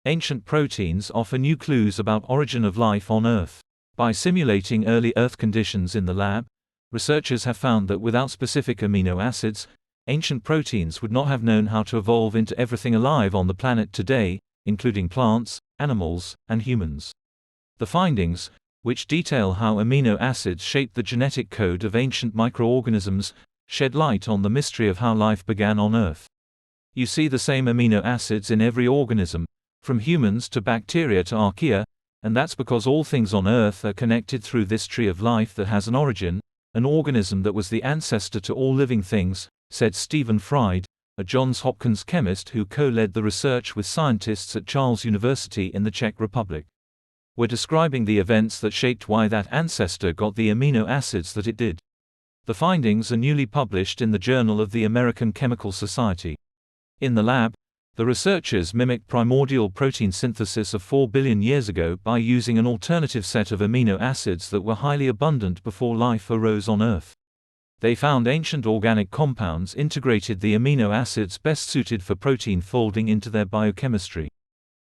ancient proteins offer new clues about origin of life on Earth. By simulating early Earth conditions in the lab, researchers have found that without specific amino acids, ancient proteins would not have known how to evolve into everything alive on the planet today, including plants, animals, and humans. The findings, which detail how amino acids shaped the genetic code of ancient microorganisms, shed light on the mystery of how life began on Earth. You see the same amino acids in every organism, from humans to bacteria to archaea, and that's because all things on Earth are connected through this tree of life that has an origin, an organism that was the ancestor to all living things, said Stephen Fried, a Johns Hopkins chemist who co-led the research with scientists at Charles University in the Czech Republic. We're describing the events that shaped why that ancestor got the amino acids that it did. The findings are newly published in the Journal of the American Chemical Society. In the lab, the researchers mimicked primordial protein synthesis of 4 billion years ago by using an alternative set of amino acids that were highly abundant before life arose on Earth. They found ancient organic compounds integrated the amino acids best suited for protein folding into their biochemistry.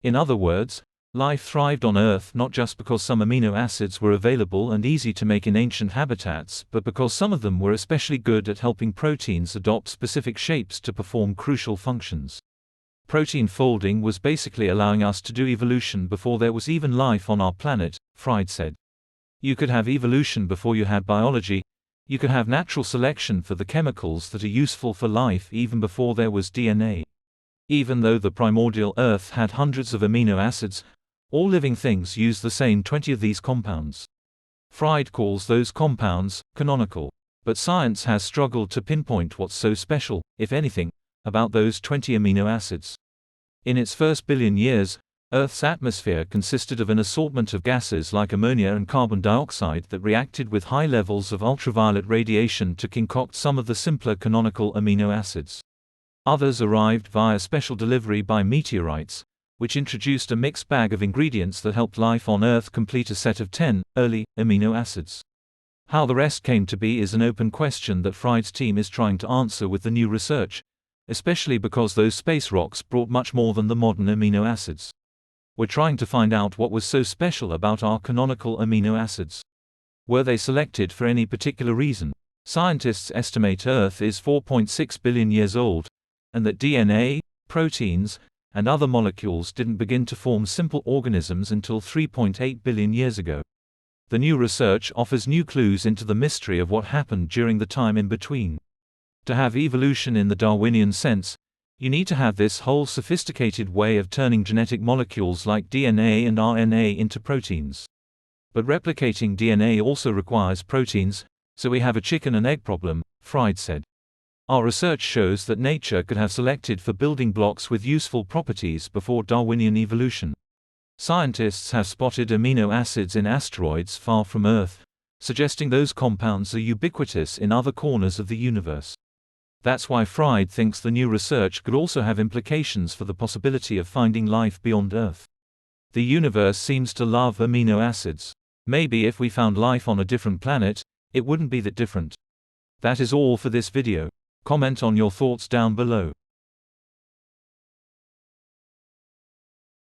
In other words, life thrived on Earth not just because some amino acids were available and easy to make in ancient habitats, but because some of them were especially good at helping proteins adopt specific shapes to perform crucial functions. Protein folding was basically allowing us to do evolution before there was even life on our planet, Fried said. You could have evolution before you had biology. You could have natural selection for the chemicals that are useful for life even before there was DNA. Even though the primordial Earth had hundreds of amino acids, all living things use the same 20 of these compounds. Fried calls those compounds canonical. But science has struggled to pinpoint what's so special, if anything, about those 20 amino acids. In its first billion years, Earth's atmosphere consisted of an assortment of gases like ammonia and carbon dioxide that reacted with high levels of ultraviolet radiation to concoct some of the simpler canonical amino acids. Others arrived via special delivery by meteorites, which introduced a mixed bag of ingredients that helped life on Earth complete a set of 10 early amino acids. How the rest came to be is an open question that Fried's team is trying to answer with the new research, especially because those space rocks brought much more than the modern amino acids. We're trying to find out what was so special about our canonical amino acids. Were they selected for any particular reason? Scientists estimate Earth is 4.6 billion years old, and that DNA, proteins, and other molecules didn't begin to form simple organisms until 3.8 billion years ago. The new research offers new clues into the mystery of what happened during the time in between. To have evolution in the Darwinian sense, you need to have this whole sophisticated way of turning genetic molecules like DNA and RNA into proteins. But replicating DNA also requires proteins, so we have a chicken and egg problem, Fried said. Our research shows that nature could have selected for building blocks with useful properties before Darwinian evolution. Scientists have spotted amino acids in asteroids far from Earth, suggesting those compounds are ubiquitous in other corners of the universe. That's why Fried thinks the new research could also have implications for the possibility of finding life beyond Earth. The universe seems to love amino acids. Maybe if we found life on a different planet, it wouldn't be that different. That is all for this video. Comment on your thoughts down below.